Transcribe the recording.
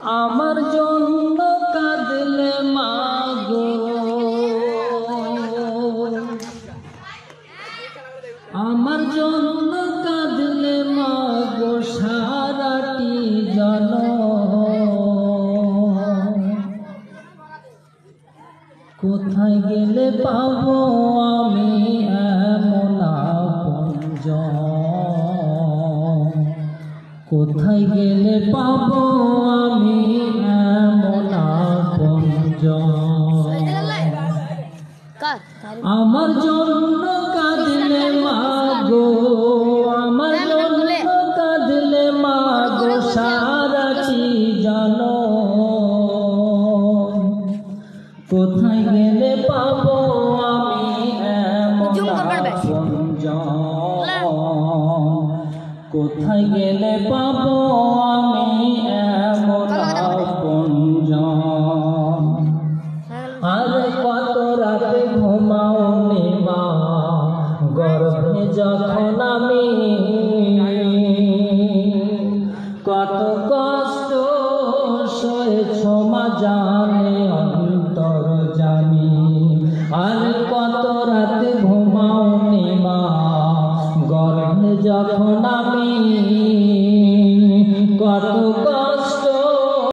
আমার জন্য কাঁদলে মাগো, আমার জন্য কাঁদলে মাগো সারাটি জনম। কোথায় গেলে পাবো আমি এমন আপনজন? কোথায় গেলে পাবো আমি এমন আপনজন? আমার জন্য কাঁদলে মাগো, আমার জন্য কাঁদলে মাগো সারাটি জনম। কোথায় গেলে পাবো আমি এমন আপনজন? কোথায় গেলে পাবো আমি এমন আপনজন? আর কত রাতে ঘুমাওনি মা গর্ভে যখন আমি, কত কষ্ট সয়েছ মা জানে অন্তর্যামী। আর কত রাতে ঘুমাওনি মা গর্ভে যখন আমি, কত